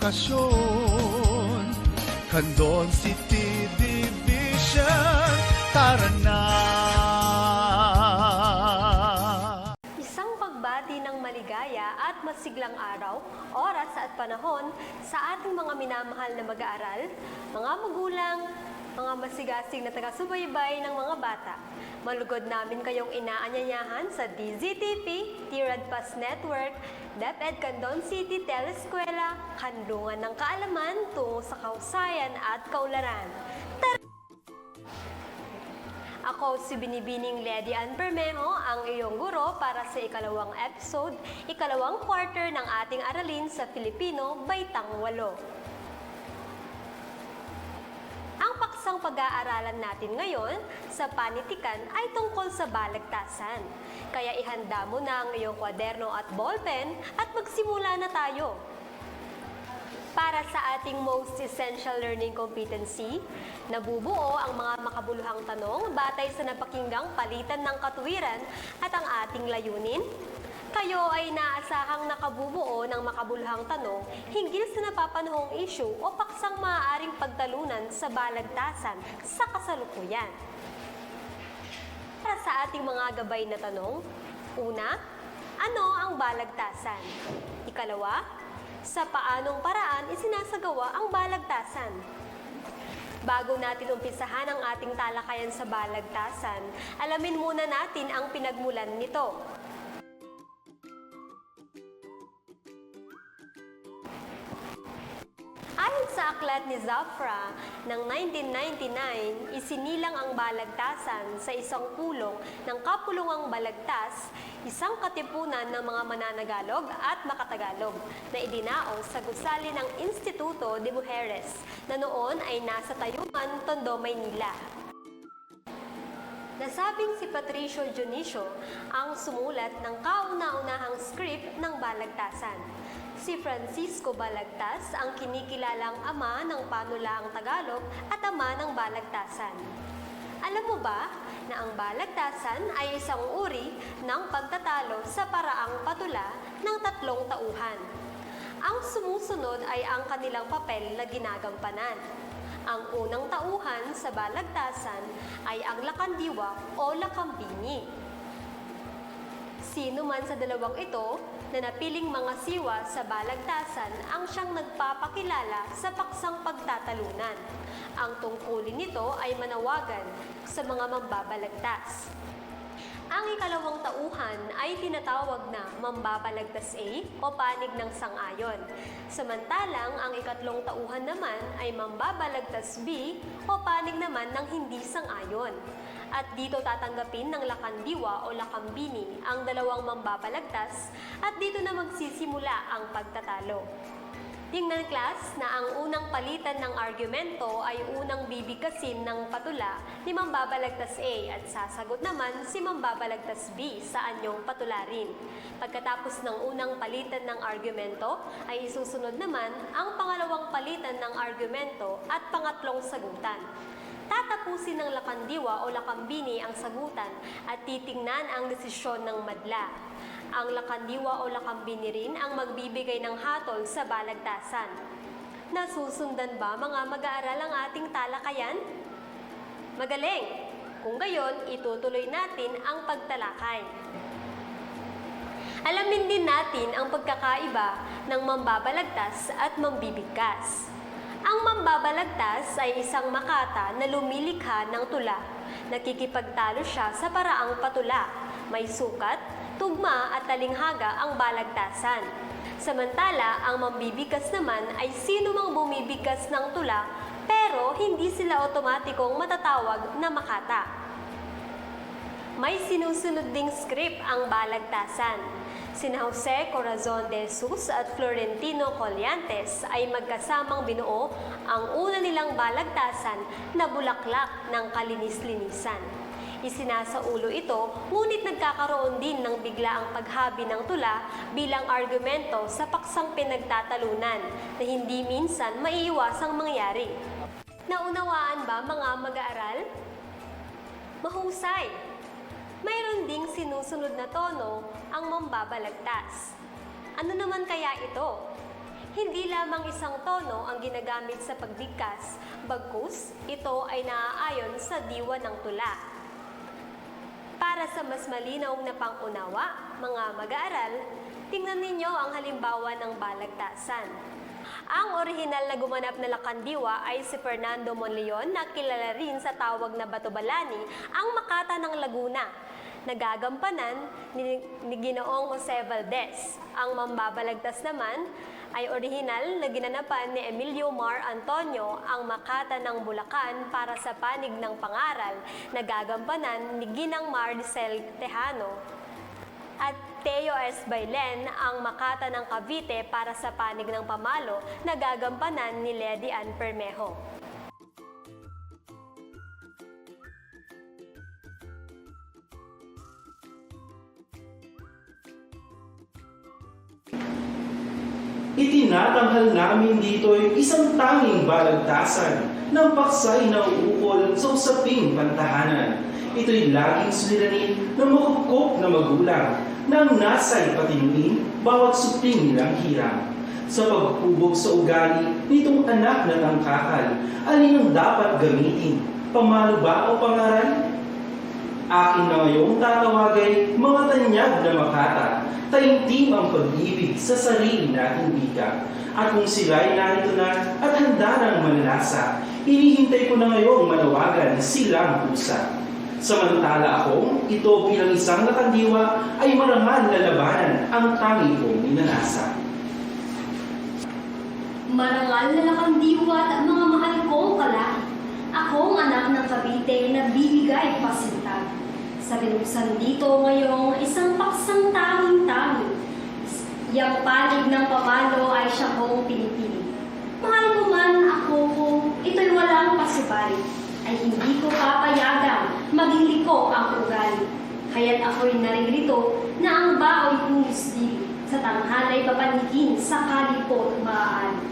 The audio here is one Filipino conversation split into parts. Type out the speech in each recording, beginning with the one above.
edukasyon. Candon City Division, tara na! Isang pagbati ng maligaya at masiglang araw, oras at panahon sa ating mga minamahal na mag-aaral, mga magulang, mga masigasig na taga-subaybay ng mga bata. Malugod namin kayong inaanyayahan sa DZTV, Tiradpas Network, DepEd Candon City Teleskwela, Kanlungan ng Kaalaman tungo sa Kahusayan at Kaularan. Ako si Binibining Lady Ann Bermejo, ang iyong guro para sa ikalawang episode, ikalawang quarter ng ating aralin sa Filipino, Baitang 8. Ang paksang pag-aaralan natin ngayon sa panitikan ay tungkol sa balagtasan. Kaya ihanda mo na ang iyong kwaderno at ballpen at magsimula na tayo. Para sa ating most essential learning competency, nabubuo ang mga makabuluhang tanong batay sa napakinggang palitan ng katuwiran at ang ating layunin. Kayo ay naasahang nakabubuo ng makabuluhang tanong hinggil sa napapanahong issue o paksang maaaring pagtalunan sa balagtasan sa kasalukuyan. Para sa ating mga gabay na tanong, una, ano ang balagtasan? Ikalawa, sa paanong paraan isinasagawa ang balagtasan? Bago natin umpisahan ang ating talakayan sa balagtasan, alamin muna natin ang pinagmulan nito. Ayon sa aklat ni Zafra ng 1999, isinilang ang balagtasan sa isang pulong ng Kapulungang Balagtas, isang katipunan ng mga mananagalog at makatagalog na idinaos sa gusali ng Instituto de Mujeres na noon ay nasa Tayuman, Tondo, Maynila. Nasabing si Patricio Dionisio ang sumulat ng kauna-unahang script ng balagtasan. Si Francisco Balagtas ang kinikilalang ama ng panulaang Tagalog at ama ng balagtasan. Alam mo ba na ang balagtasan ay isang uri ng pagtatalo sa paraang patula ng 3 tauhan? Ang sumusunod ay ang kanilang papel na ginagampanan. Ang unang tauhan sa balagtasan ay ang lakandiwa o lakambini. Sino man sa dalawang ito na napiling mga siwa sa balagtasan ang siyang nagpapakilala sa paksang pagtatalunan. Ang tungkulin nito ay manawagan sa mga mambabalagtas. Ang ikalawang tauhan ay tinatawag na mambabalagtas A o panig ng sang-ayon. Samantalang ang ikatlong tauhan naman ay mambabalagtas B o panig naman ng hindi sang-ayon. At dito tatanggapin ng lakandiwa o lakambini ang dalawang mambabalagtas at dito na magsisimula ang pagtatalo. Tingnan class na ang unang palitan ng argumento ay unang bibigkasin ng patula ni mambabalagtas A at sasagot naman si mambabalagtas B sa anyong patularin. Pagkatapos ng unang palitan ng argumento ay isusunod naman ang pangalawang palitan ng argumento at pangatlong sagutan. Tatapusin ng lakandiwa o lakambini ang sagutan at titingnan ang desisyon ng madla. Ang lakandiwa o lakambini rin ang magbibigay ng hatol sa balagtasan. Nasusundan ba mga mag-aaral ang ating talakayan? Magaling! Kung gayon, itutuloy natin ang pagtalakay. Alamin din natin ang pagkakaiba ng mambabalagtas at mambibigkas. Ang mambabalagtas ay isang makata na lumilikha ng tula. Nakikipagtalo siya sa paraang patula. May sukat, tugma at talinghaga ang balagtasan. Samantala, ang mambibigkas naman ay sino mang bumibigkas ng tula pero hindi sila otomatikong matatawag na makata. May sinusunod ding script ang balagtasan. Sina Jose Corazon de Jesus at Florentino Colliantes ay magkasamang binuo ang una nilang balagtasan na bulaklak ng kalinis-linisan. Isinasaulo ito, ngunit nagkakaroon din ng biglaang paghabi ng tula bilang argumento sa paksang pinagtatalunan na hindi minsan maiiwasang mangyari. Naunawaan ba mga mag-aaral? Mahusay! Mayroon ding sinusunod na tono ang mambabalagtas. Ano naman kaya ito? Hindi lamang isang tono ang ginagamit sa pagbigkas, bagkus ito ay naaayon sa diwa ng tula. Para sa mas malinaw na pangunawa, mga mag-aaral, tingnan ninyo ang halimbawa ng balagtasan. Ang orihinal na gumanap na lakandiwa ay si Fernando Monleon na kilala rin sa tawag na Batobalani, ang Makata ng Laguna. Nagagampanan ni Ginoong Jose Valdez. Ang mambabalagtas naman ay orihinal na ginanapan ni Emilio Mar Antonio, ang Makata ng Bulacan para sa panig ng pangaral. Nagagampanan ni Ginang Maricel Tejano. At Teo S. Bailen, ang Makata ng Cavite para sa panig ng pamalo, nagagampanan ni Lady Ann Permejo. Itinatanghal namin dito'y isang tanging balagtasan ng paksay na uukol sa usaping pantahanan. Ito'y laging suliranin ng makukop na magulang nang nasa'y patinuin bawat supling nilang hirang. Sa pagpubog sa ugali nitong anak na tangkakal, alin ang dapat gamitin? Pamalo ba o pangaral? Akin na ngayong tatawagay mga tanyag na Makata, taimtim ang pag-ibig sa sarili nating wika. At kung sila'y narito na at handa ng manlasa, hinihintay ko na ngayong manawagan silang pusa. Samantala akong ito bilang isang lakandiwa ay marangal na labanan ang tangi kong minanasa. Marangal na lakandiwa at mga mahal kong kalahi, akong anak ng Cavite na bibigay pasintag. Sa binuksan dito ngayong isang paksang tanging-tanging, yang panig ng pamalo ay siya kong pinipili. Mahal ko man ako kung ito'y walang pasubali, ay hindi ko papayagang maging liko ang ugali. Kaya't ako'y naririto na ang baoy pulis dili, sa tanghalay papanikin sa kalipot maaari.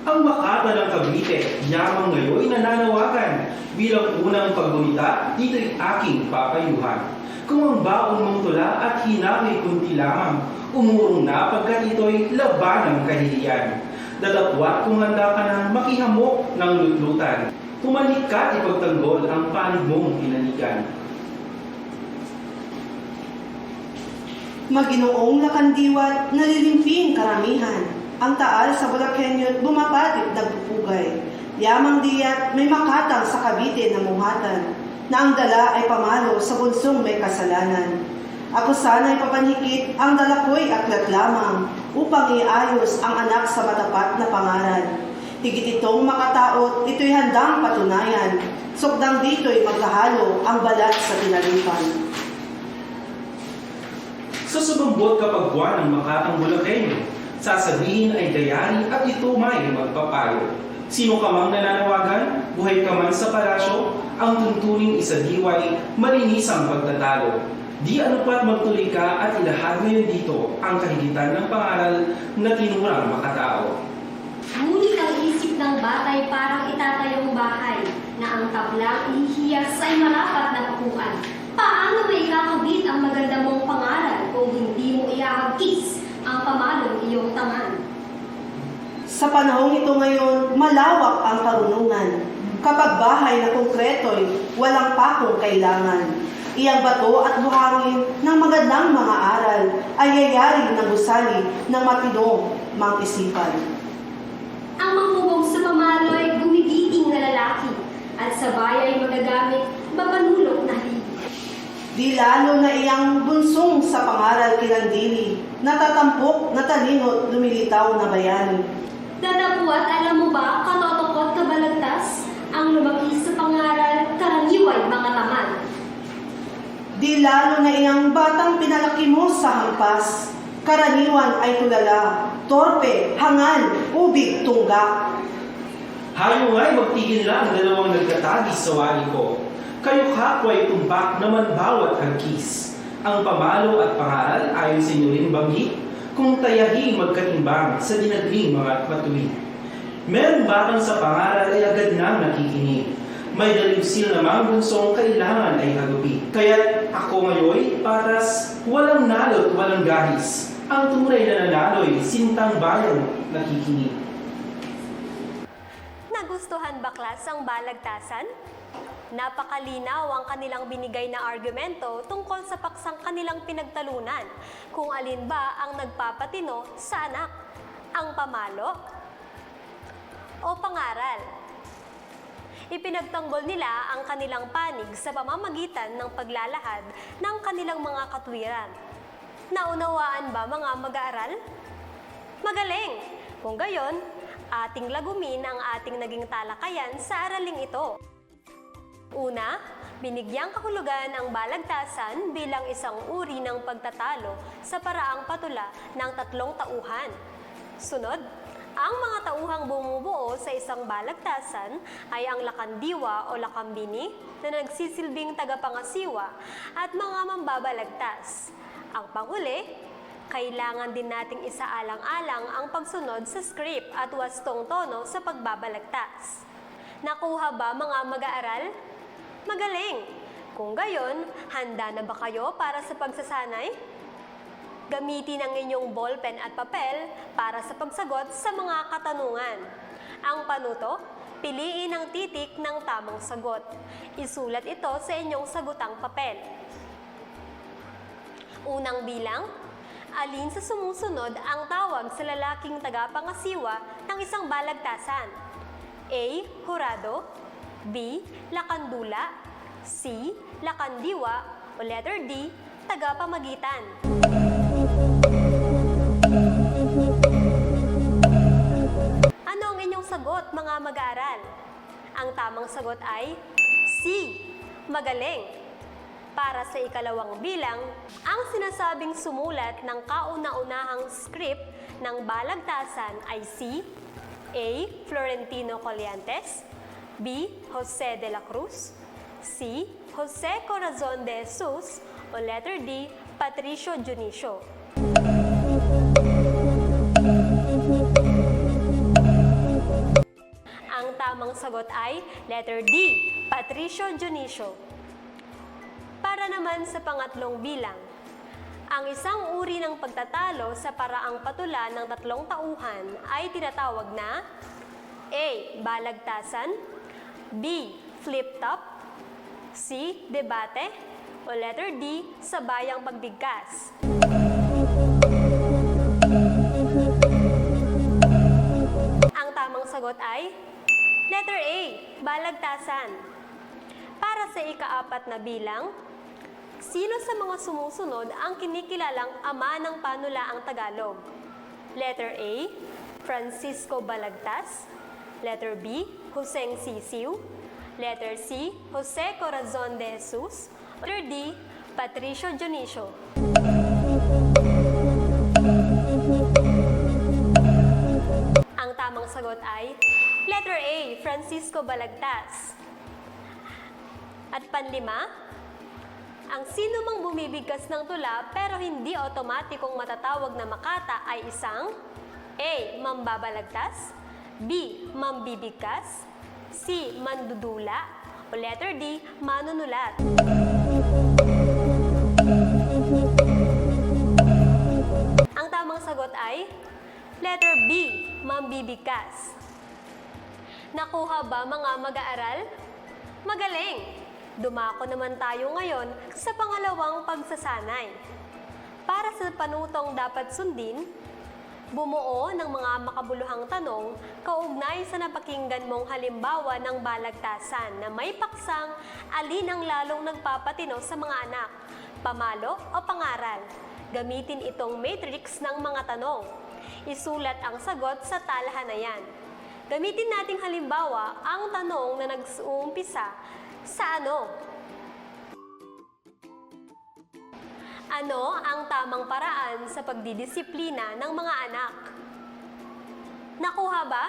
Ang Makata ng Cavite, yamang ngayon nananawagan. Bilang unang paggunita, dito'y aking papayuhan. Kung ang baon mong tula at hinawi kunti lamang, umurong na pagkat ito'y laban ng kahiliyan. Dadakwat kung handa ka nang makihamok ng lutlutan. Tumalik ka ipagtanggol ang panig mong pinanigan. Maginoong lakandiwat, nalilimping karamihan. Ang taal sa Bulakenyo bumapatid nagpupugay. Yamang diya't may makatang sa Cavite na muhatan, na ang dala ay pamalo sa bunsong may kasalanan. Ako sana'y papanhikit, ang dala ko'y aklat lamang, upang iayos ang anak sa matapat na pangaral. Higit itong makataot, ito'y handang patunayan, sukdang dito'y maghahalo ang balat sa tinalipan. Sa subumbot kapag buwan ng Makatang Bulakenyo, sasabihin ay dayari at ito may magpapayo. Sino ka mang nananawagan, buhay ka man sa palasyo, ang tuntuning isa diway, malinis ang pagtatalo. Di anupat magtuloy ka at ilahad ngayon dito ang kahigitan ng pangaral na tinurang makatao. Ngunit ang isip ng batay parang itatayong bahay, na ang tablang ihiyas ay marapat na pakuan. Paano may ikakabit ang maganda mong pangaral kung hindi mo iahagkis ang pamalong iyong tangan? Sa panahong ito ngayon, malawak ang karunungan. Kapag bahay na konkreto'y walang pakong kailangan. Iyang bato at buhangin ng magandang mga aral ay yayaring ng gusali ng matinong mang-isipan. Ang mangubog sa pamalo ay gumigiting na lalaki, at sa bayay magagamit babanulok na higit. Di lalo na iyang bunsong sa pangaral kinandili, natatampok na talino't lumilitaw na bayani. Dadapuat, alam mo ba, katotokot kabalagtas, ang lumaki sa pangaral, karaniway mga taman. Di lalo na iyang batang pinalaki mo sa hampas, karaniwan ay tulala, torpe, hangal, ubig, tunggak. Hayo nga'y magtigil na ang dalawang nagkatagis sa wali ko. Kayo kakwa'y tumbak naman bawat hagkis. Ang pamalo at pangaral ayon sa inyo rin banggit, kung tayahin magkatimbang sa dinagling mga matuwid. Meron batang sa pangaral ay agad nang nakikinig. May dalibsil namang bunsong kailangan ay hagupi. Kaya't ako ngayon paras walang nalot, walang gahis. ang tunay na nanalo'y sintang bayang nakikinig. Nagustuhan ba klas ang balagtasan? Napakalinaw ang kanilang binigay na argumento tungkol sa paksang kanilang pinagtalunan, kung alin ba ang nagpapatino sa anak, ang pamalo o pangaral. Ipinagtanggol nila ang kanilang panig sa pamamagitan ng paglalahad ng kanilang mga katwiran. Naunawaan ba mga mag-aaral? Magaling! Kung gayon, ating lagumin ang ating naging talakayan sa araling ito. Una, binigyang kahulugan ang balagtasan bilang isang uri ng pagtatalo sa paraang patula ng tatlong tauhan. Sunod, ang mga tauhang bumubuo sa isang balagtasan ay ang lakandiwa o lakambini na nagsisilbing tagapangasiwa at mga mambabalagtas. Ang panghuli, kailangan din nating isaalang-alang ang pagsunod sa script at wastong tono sa pagbabalagtas. Nakuha ba mga mag-aaral? Magaling! Kung gayon, handa na ba kayo para sa pagsasanay? Gamitin ang inyong ballpen at papel para sa pagsagot sa mga katanungan. Ang panuto, piliin ang titik ng tamang sagot. Isulat ito sa inyong sagutang papel. Unang bilang, alin sa sumusunod ang tawag sa lalaking tagapangasiwa ng isang balagtasan? A. Hurado, B. Lakandula, C. Lakandiwa, o letter D. Tagapamagitan. Ano ang inyong sagot, mga mag-aaral? Ang tamang sagot ay C. Magaling. Para sa ikalawang bilang, ang sinasabing sumulat ng kauna-unahang script ng balagtasan ay si A. Florentino Colliantes, B. Jose de la Cruz, C. Jose Corazon de Jesus, o letter D. Patricio Junicio. Ang tamang sagot ay letter D. Patricio Junicio. Para naman sa pangatlong bilang, ang isang uri ng pagtatalo sa paraang patula ng tatlong tauhan ay tinatawag na A. Balagtasan, B. Flip-top, C. Debate, o letter D. Sabayang pagbigkas. Ang tamang sagot ay letter A. Balagtasan. Para sa ikaapat na bilang, sino sa mga sumusunod ang kinikilalang ama ng panulaang Tagalog? Letter A. Francisco Balagtas, letter B. Joseng Sisiw, letter C. Jose Corazon de Jesus, letter D. Patricio Junicio. Ang tamang sagot ay letter A. Francisco Balagtas. At panlima, ang sino mang bumibigkas ng tula pero hindi otomatikong matatawag na makata ay isang A. Mambabalagtas, B. Mambibigkas, C. Mandudula, o letter D. Manunulat. Ang tamang sagot ay letter B. Mambibigkas. Nakuha ba mga mag-aaral? Magaling! Dumako naman tayo ngayon sa pangalawang pagsasanay. Para sa panutong dapat sundin, bumuo ng mga makabuluhang tanong kaugnay sa napakinggan mong halimbawa ng balagtasan na may paksang alin ang lalong nagpapatino sa mga anak, pamalo o pangaral. Gamitin itong matrix ng mga tanong. Isulat ang sagot sa talahanayan. Gamitin nating halimbawa ang tanong na nag-uumpisa sa ano? Ano ang tamang paraan sa pagdidisiplina ng mga anak? Nakuha ba?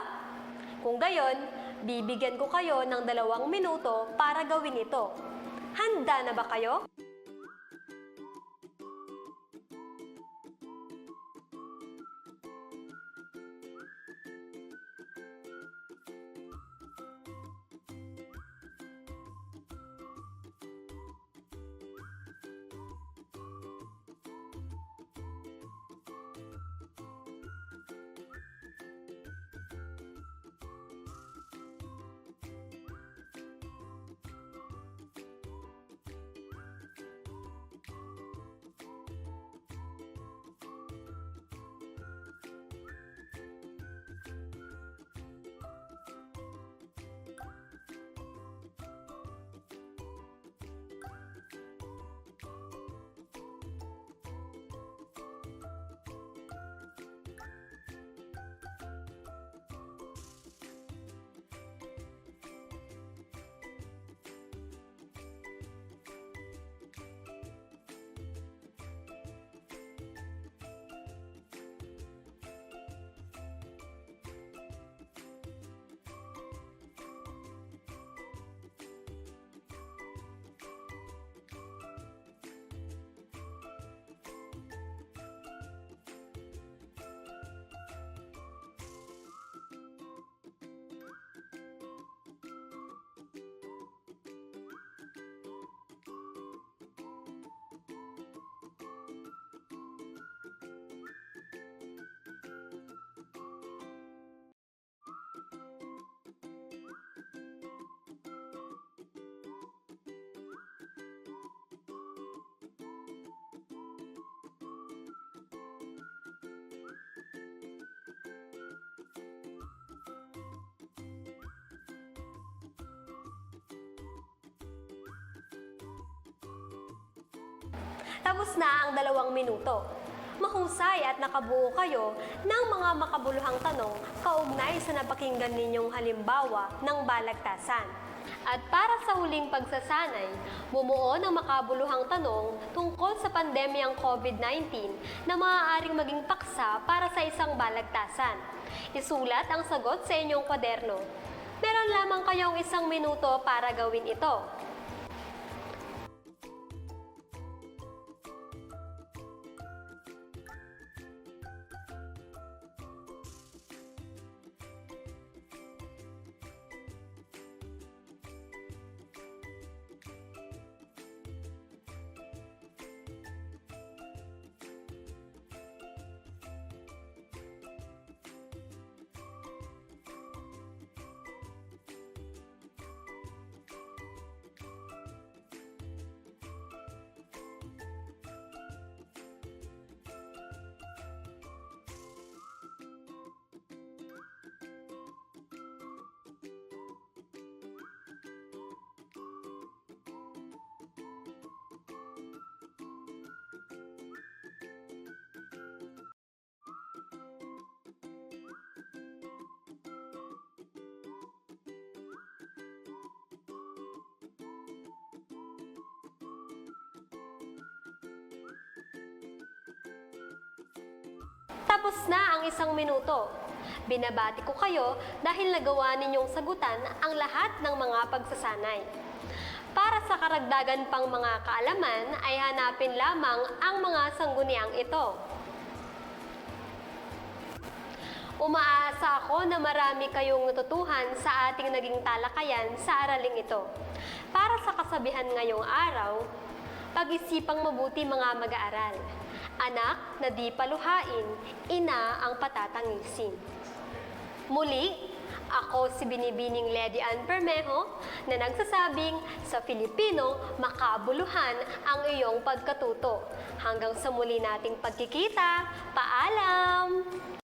Kung gayon, bibigyan ko kayo ng 2 minuto para gawin ito. Handa na ba kayo? Tapos na ang 2 minuto. Mahusay at nakabuo kayo ng mga makabuluhang tanong kaugnay sa napakinggan ninyong halimbawa ng balagtasan. At para sa huling pagsasanay, bumuo ng makabuluhang tanong tungkol sa pandemyang COVID-19 na maaaring maging paksa para sa isang balagtasan. Isulat ang sagot sa inyong kwaderno. Meron lamang kayong 1 minuto para gawin ito. Tapos na ang 1 minuto. Binabati ko kayo dahil nagawa ninyong sagutan ang lahat ng mga pagsasanay. Para sa karagdagan pang mga kaalaman ay hanapin lamang ang mga sangguniang ito. Umaasa ako na marami kayong natutuhan sa ating naging talakayan sa araling ito. Para sa kasabihan ngayong araw, pag-isipang mabuti mga mag-aaral. Anak na di paluhain, ina ang patatangisin. Muli, ako si Binibining Lady Ann Bermejo na nagsasabing sa Filipino, makabuluhan ang iyong pagkatuto. Hanggang sa muli nating pagkikita, paalam!